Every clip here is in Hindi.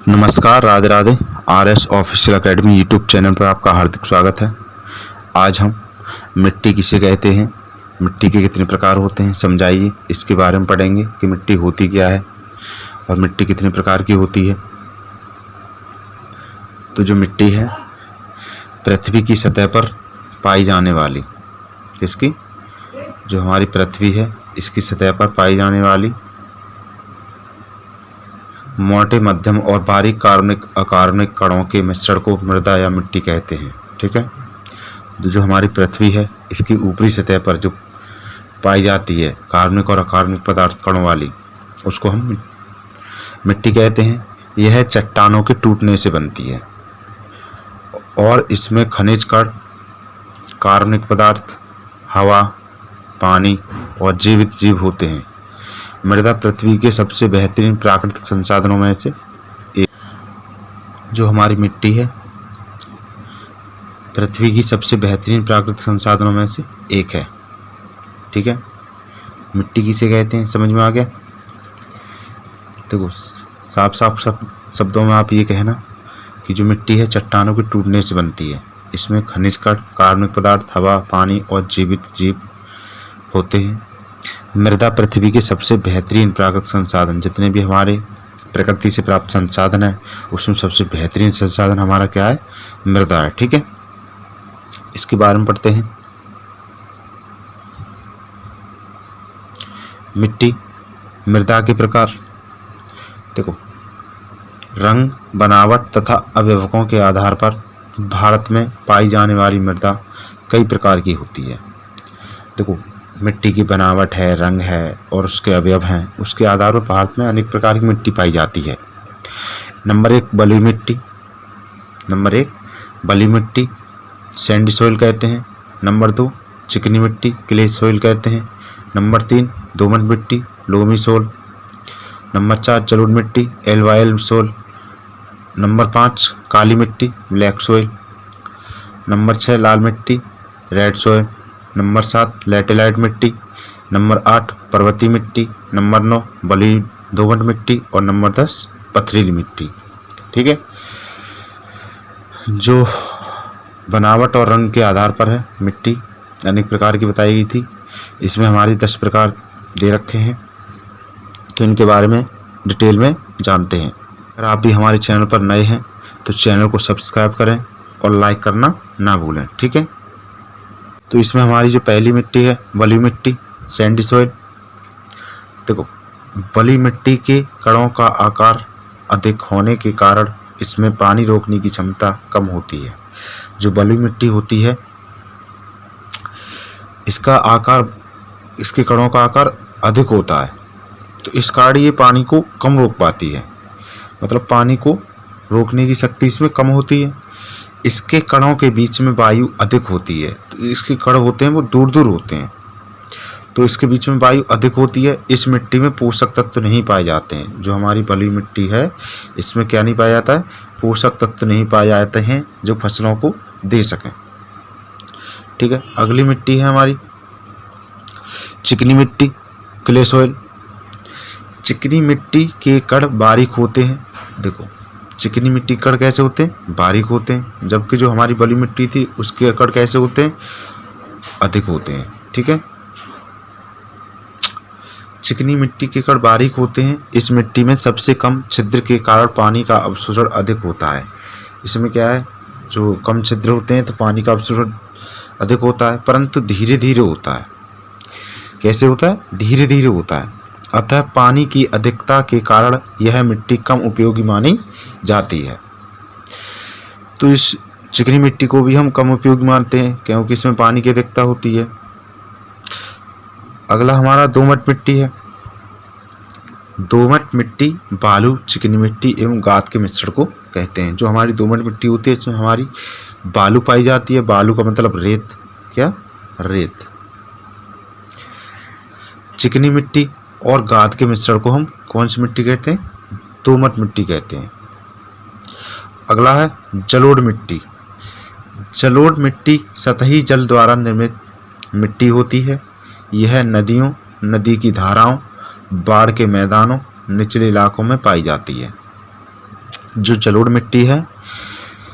नमस्कार, Radhe Radhe. RS official academy YouTube channel पर आपका हार्दिक स्वागत है। आज हम मिट्टी किसे कहते हैं, मिट्टी के कितने प्रकार होते हैं समझाइए, इसके बारे में पढ़ेंगे कि मिट्टी होती क्या है और मिट्टी कितने प्रकार की होती है। तो जो मिट्टी है पृथ्वी की सतह पर पाई जाने वाली, इसकी जो हमारी पृथ्वी है इसकी सतह पर पाई जाने वाली मोटे, मध्यम और बारीक कार्बनिक अकार्बनिक कणों के मिश्रण को मृदा या मिट्टी कहते हैं। ठीक है, जो हमारी पृथ्वी है इसकी ऊपरी सतह पर जो पाई जाती है कार्बनिक और अकार्बनिक पदार्थ कणों वाली, उसको हम मिट्टी कहते हैं। यह चट्टानों के टूटने से बनती है और इसमें खनिज कण, कार्बनिक पदार्थ, हवा, पानी और जीवित जीव होते हैं। मृदा पृथ्वी के सबसे बेहतरीन प्राकृतिक संसाधनों में से एक। जो हमारी मिट्टी है पृथ्वी की सबसे बेहतरीन प्राकृतिक संसाधनों में से एक है। ठीक है, मिट्टी किसे कहते हैं समझ में आ गया। देखो, साफ साफ शब्दों में आप ये कहना कि जो मिट्टी है चट्टानों के टूटने से बनती है। इसमें खनिज कण, कार्बनिक पदार्थ, हवा, पानी और जीवित जीव होते हैं। मृदा पृथ्वी के सबसे बेहतरीन प्राकृतिक संसाधन, जितने भी हमारे प्रकृति से प्राप्त संसाधन है उसमें सबसे बेहतरीन संसाधन हमारा क्या है, मृदा है। ठीक है, इसके बारे में पढ़ते हैं। मिट्टी, मृदा के प्रकार। देखो, रंग, बनावट तथा अवयवों के आधार पर भारत में पाई जाने वाली मृदा कई प्रकार की होती है। देखो, मिट्टी की बनावट है, रंग है और उसके अवयव हैं, उसके आधार पर भारत में अनेक प्रकार की मिट्टी पाई जाती है। नंबर 1 बलुई मिट्टी। नंबर 1 बलुई मिट्टी, सैंडी सॉइल कहते हैं। नंबर 2 चिकनी मिट्टी, क्ले सॉइल कहते हैं। नंबर 3 दोमट मिट्टी, लोमी सॉइल। नंबर 4 जलोढ़ मिट्टी, एल्वाइल सॉइल। नंबर 5 काली मिट्टी, ब्लैक सॉइल। नंबर 6 लाल मिट्टी, रेड सॉइल। नंबर 7 लैटेलाइट मिट्टी। नंबर 8 पर्वतीय मिट्टी। नंबर 9 बलुई दोमट मिट्टी और नंबर 10 पथरीली मिट्टी। ठीक है, जो बनावट और रंग के आधार पर है मिट्टी अनेक प्रकार की बताई गई थी। इसमें हमारी 10 प्रकार दे रखे हैं, तो इनके बारे में डिटेल में जानते हैं। अगर आप भी हमारे चैनल पर नए हैं तो चैनल को सब्सक्राइब करें और लाइक करना ना भूलें। ठीक है, तो इसमें हमारी जो पहली मिट्टी है बलुई मिट्टी, सैंडी सॉइल। देखो, बलुई मिट्टी के कणों का आकार अधिक होने के कारण इसमें पानी रोकने की क्षमता कम होती है। जो बलुई मिट्टी होती है इसका आकार, इसके कणों का आकार अधिक होता है, तो इस कारण ये पानी को कम रोक पाती है। मतलब पानी को रोकने की शक्ति इसमें कम होती है। इसके कणों के बीच में वायु अधिक होती है, तो इसके कण होते हैं वो दूर दूर होते हैं, तो इसके बीच में वायु अधिक होती है। इस मिट्टी में पोषक तत्व नहीं पाए जाते हैं। जो हमारी बलुई मिट्टी है इसमें क्या नहीं पाया जाता है, पोषक तत्व नहीं पाए जाते हैं जो फसलों को दे सकें। ठीक है, अगली मिट्टी है हमारी चिकनी मिट्टी, क्ले सॉइल। चिकनी मिट्टी के कण बारीक होते हैं। देखो, चिकनी मिट्टी कण कैसे होते हैं, बारीक होते हैं, जबकि जो हमारी बलुई मिट्टी थी उसके कण कैसे होते हैं, अधिक होते हैं। ठीक है, चिकनी मिट्टी के कण बारीक होते हैं। इस मिट्टी में सबसे कम छिद्र के कारण पानी का अवशोषण अधिक होता है। इसमें क्या है, जो कम छिद्र होते हैं तो पानी का अवशोषण अधिक होता है, परंतु धीरे धीरे होता है। कैसे होता है, धीरे धीरे होता है। अतः पानी की अधिकता के कारण यह मिट्टी कम उपयोगी मानी जाती है। तो इस चिकनी मिट्टी को भी हम कम उपयोगी मानते हैं क्योंकि इसमें पानी की अधिकता होती है। अगला हमारा दोमट मिट्टी है। दोमट मिट्टी बालू, चिकनी मिट्टी एवं गाद के मिश्रण को कहते हैं। जो हमारी दोमट मिट्टी होती है इसमें हमारी बालू पाई जाती है। बालू का मतलब रेत, क्या, रेत। चिकनी मिट्टी और गाद के मिश्रण को हम कौन सी मिट्टी कहते हैं, दोमट मिट्टी कहते हैं। अगला है जलोढ़ मिट्टी। जलोढ़ मिट्टी सतही जल द्वारा निर्मित मिट्टी होती है। यह नदियों, नदी की धाराओं, बाढ़ के मैदानों, निचले इलाकों में पाई जाती है। जो जलोढ़ मिट्टी है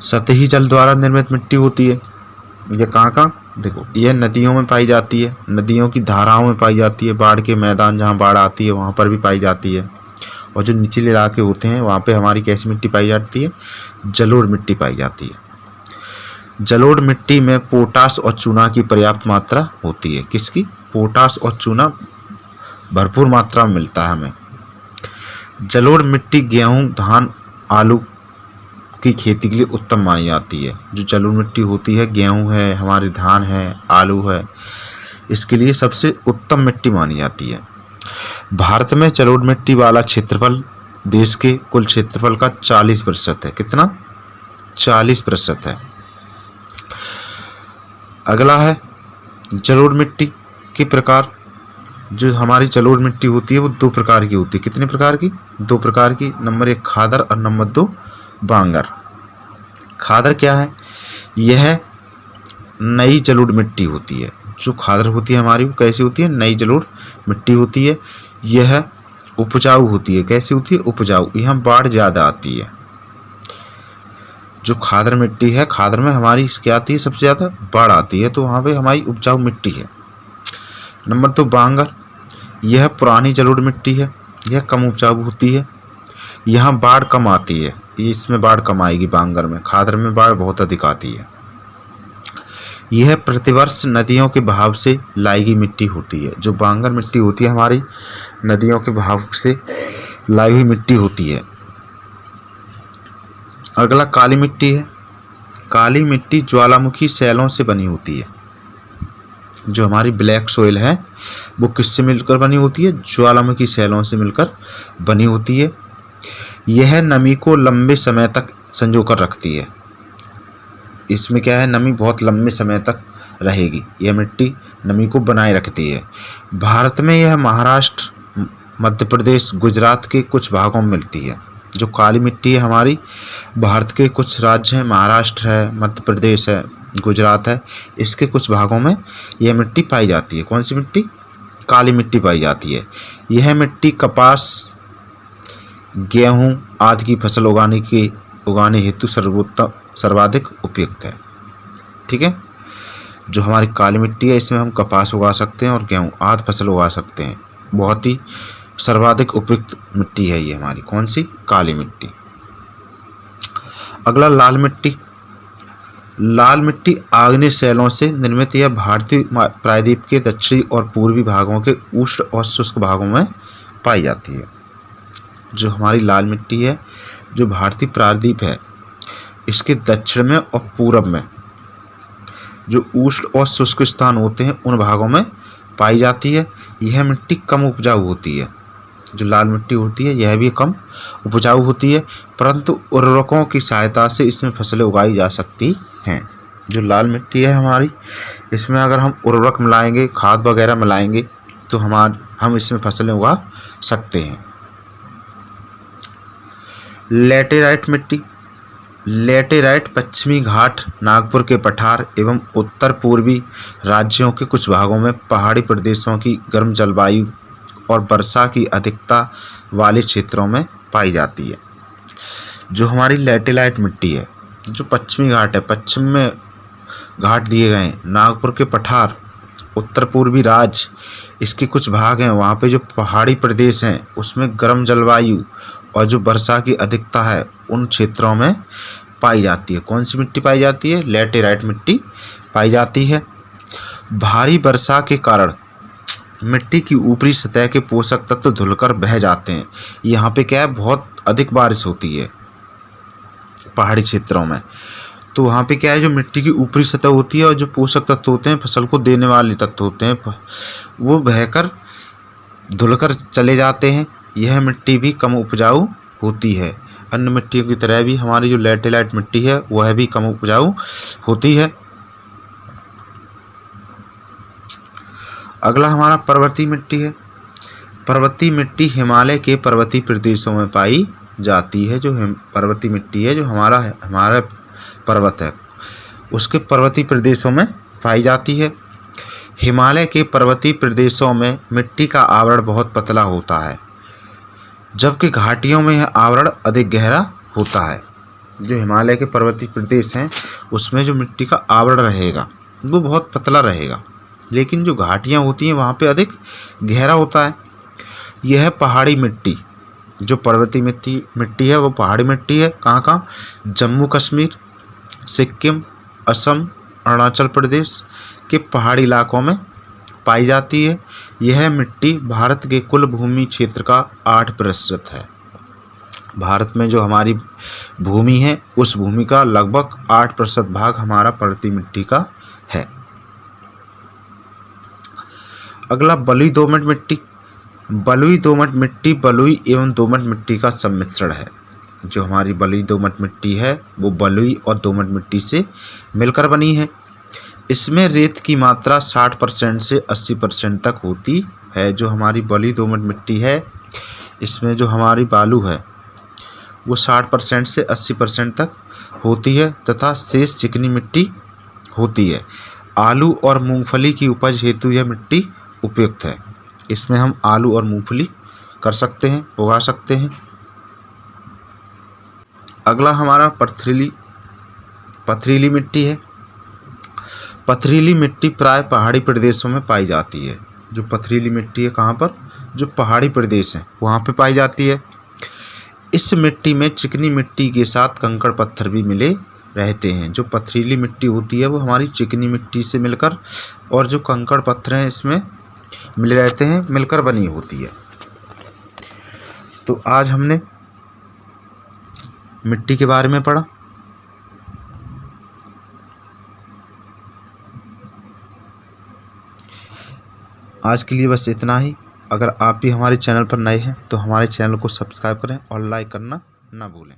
सतही जल द्वारा निर्मित मिट्टी होती है। ये कहाँ देखो, यह नदियों में पाई जाती है, नदियों की धाराओं में पाई जाती है, बाढ़ के मैदान जहाँ बाढ़ आती है वहाँ पर भी पाई जाती है। और जो निचले इलाके होते हैं वहाँ पे हमारी कैसी मिट्टी पाई जाती है? जलोढ़ मिट्टी पाई जाती है। जलोढ़ मिट्टी में पोटाश और चूना की पर्याप्त मात्रा होती है। किसकी? पोटाश और चूना भरपूर मात्रा में मिलता है हमें। जलोढ़ मिट्टी गेहूं, धान, आलू की खेती के लिए उत्तम मानी जाती है। जो जलोढ़ मिट्टी होती है, गेहूं है, हमारे धान है, आलू है, इसके लिए सबसे उत्तम मिट्टी मानी जाती है। भारत में जलोढ़ मिट्टी वाला क्षेत्रफल देश के कुल क्षेत्रफल का 40% है। कितना? 40% है। अगला है जलोढ़ मिट्टी के प्रकार। जो हमारी जलोढ़ मिट्टी होती है वो 2 प्रकार की होती है। कितने प्रकार की? 2 प्रकार की। नंबर 1 खादर और नंबर 2 बांगर। खादर क्या है? यह नई जलोढ़ मिट्टी होती है। जो खादर होती है हमारी वो कैसी होती है? नई जलोढ़ मिट्टी होती है। यह उपजाऊ होती है। कैसी होती है? उपजाऊ। यहाँ बाढ़ ज़्यादा आती है। जो खादर मिट्टी है, खादर में हमारी क्या आती है? सबसे ज़्यादा बाढ़ आती है, तो वहाँ पे हमारी उपजाऊ मिट्टी है। नंबर 2 बांगर। यह पुरानी जलोढ़ मिट्टी है, यह कम उपजाऊ होती है, यहाँ बाढ़ कम आती है। इसमें बाढ़ कम आएगी बांगर में। खादर में बाढ़ बहुत अधिक आती है। यह प्रतिवर्ष नदियों के बहाव से लाई गई मिट्टी होती है। जो बांगर मिट्टी होती है हमारी नदियों के बहाव से लाई हुई मिट्टी होती है। अगला काली मिट्टी है। काली मिट्टी ज्वालामुखी शैलों से बनी होती है। जो हमारी ब्लैक सोइल है वो किससे मिलकर बनी होती है? ज्वालामुखी शैलों से मिलकर बनी होती है। यह नमी को लंबे समय तक संजो कर रखती है। इसमें क्या है? नमी बहुत लंबे समय तक रहेगी। यह मिट्टी नमी को बनाए रखती है। भारत में यह महाराष्ट्र, मध्य प्रदेश, गुजरात के कुछ भागों में मिलती है। जो काली मिट्टी है हमारी भारत के कुछ राज्य हैं, महाराष्ट्र है, मध्य प्रदेश है, गुजरात है, इसके कुछ भागों में यह मिट्टी पाई जाती है। कौन सी मिट्टी? काली मिट्टी पाई जाती है। यह मिट्टी कपास, गेहूं आदि की फसल उगाने हेतु सर्वाधिक उपयुक्त है। ठीक है। जो हमारी काली मिट्टी है इसमें हम कपास उगा सकते हैं और गेहूं आदि फसल उगा सकते हैं। बहुत ही सर्वाधिक उपयुक्त मिट्टी है ये हमारी। कौन सी? काली मिट्टी। अगला लाल मिट्टी। लाल मिट्टी आग्नेय शैलों से निर्मित यह भारतीय प्रायद्वीप के दक्षिणी और पूर्वी भागों के उष्ण और शुष्क भागों में पाई जाती है। जो हमारी लाल मिट्टी है, जो भारतीय प्रायद्वीप है, इसके दक्षिण में और पूरब में जो उष्ण और शुष्क स्थान होते हैं उन भागों में पाई जाती है। यह मिट्टी कम उपजाऊ होती है। जो लाल मिट्टी होती है यह भी कम उपजाऊ होती है, परंतु उर्वरकों की सहायता से इसमें फसलें उगाई जा सकती हैं। जो लाल मिट्टी है हमारी, इसमें अगर हम उर्वरक मिलाएंगे, खाद वगैरह मिलाएंगे तो हम इसमें फसलें उगा सकते हैं। लैटेराइट मिट्टी। लैटेराइट पश्चिमी घाट, नागपुर के पठार एवं उत्तर पूर्वी राज्यों के कुछ भागों में पहाड़ी प्रदेशों की गर्म जलवायु और वर्षा की अधिकता वाले क्षेत्रों में पाई जाती है। जो हमारी लैटेराइट मिट्टी है, जो पश्चिमी घाट है, पश्चिम में घाट दिए गए हैं, नागपुर के पठार, उत्तर पूर्वी राज्य, इसके कुछ भाग हैं, वहाँ पे जो पहाड़ी प्रदेश हैं उसमें गर्म जलवायु और जो वर्षा की अधिकता है उन क्षेत्रों में पाई जाती है। कौन सी मिट्टी पाई जाती है? लैटेराइट मिट्टी पाई जाती है। भारी वर्षा के कारण मिट्टी की ऊपरी सतह के पोषक तत्व धुलकर बह जाते हैं। यहाँ पे क्या है? बहुत अधिक बारिश होती है पहाड़ी क्षेत्रों में, तो वहाँ पे क्या है? जो मिट्टी की ऊपरी सतह होती है और जो पोषक तत्व होते हैं, फसल को देने वाले तत्व होते हैं, वो बहकर धुलकर चले जाते हैं। यह मिट्टी भी कम उपजाऊ होती है। अन्य मिट्टियों की तरह भी हमारी जो लैटेराइट मिट्टी है वह भी कम उपजाऊ होती है। अगला हमारा पर्वतीय मिट्टी है। पर्वतीय मिट्टी हिमालय के पर्वतीय प्रदेशों में पाई जाती है। जो पर्वतीय मिट्टी है, जो हमारा पर्वत है, उसके पर्वतीय प्रदेशों में पाई जाती है। हिमालय के पर्वतीय प्रदेशों में मिट्टी का आवरण बहुत पतला होता है, जबकि घाटियों में यह आवरण अधिक गहरा होता है। जो हिमालय के पर्वतीय प्रदेश हैं उसमें जो मिट्टी का आवरण रहेगा वो बहुत पतला रहेगा, लेकिन जो घाटियाँ होती हैं वहाँ पे अधिक गहरा होता है। यह पहाड़ी मिट्टी, जो पर्वतीय मिट्टी है वो पहाड़ी मिट्टी है। कहाँ कहाँ? जम्मू कश्मीर, सिक्किम, असम, अरुणाचल प्रदेश के पहाड़ी इलाकों में पाई जाती है। यह मिट्टी भारत के कुल भूमि क्षेत्र का 8% है। भारत में जो हमारी भूमि है उस भूमि का लगभग 8% भाग हमारा पर्वतीय मिट्टी का है। अगला बलुई दोमट मिट्टी। बलुई दोमट मिट्टी बलुई एवं दोमट मिट्टी का सम्मिश्रण है। जो हमारी बलुई दोमट मिट्टी है वो बलुई और दोमट मिट्टी से मिलकर बनी है। इसमें रेत की मात्रा 60% से 80% तक होती है। जो हमारी बलुई दोमट मिट्टी है इसमें जो हमारी बालू है वो 60% से 80% तक होती है तथा शेष चिकनी मिट्टी होती है। आलू और मूंगफली की उपज हेतु यह मिट्टी उपयुक्त है। इसमें हम आलू और मूंगफली कर सकते हैं, उगा सकते हैं। अगला हमारा पथरीली मिट्टी है। पथरीली मिट्टी प्राय पहाड़ी प्रदेशों में पाई जाती है। जो पथरीली मिट्टी है कहाँ पर? जो पहाड़ी प्रदेश हैं वहाँ पे पाई जाती है। इस मिट्टी में चिकनी मिट्टी के साथ कंकड़ पत्थर भी मिले रहते हैं। जो पथरीली मिट्टी होती है वो हमारी चिकनी मिट्टी से मिलकर और जो कंकड़ पत्थर हैं इसमें मिले रहते हैं, मिलकर बनी होती है। तो आज हमने मिट्टी के बारे में पढ़ा। आज के लिए बस इतना ही। अगर आप भी हमारे चैनल पर नए हैं तो हमारे चैनल को सब्सक्राइब करें और लाइक करना ना भूलें।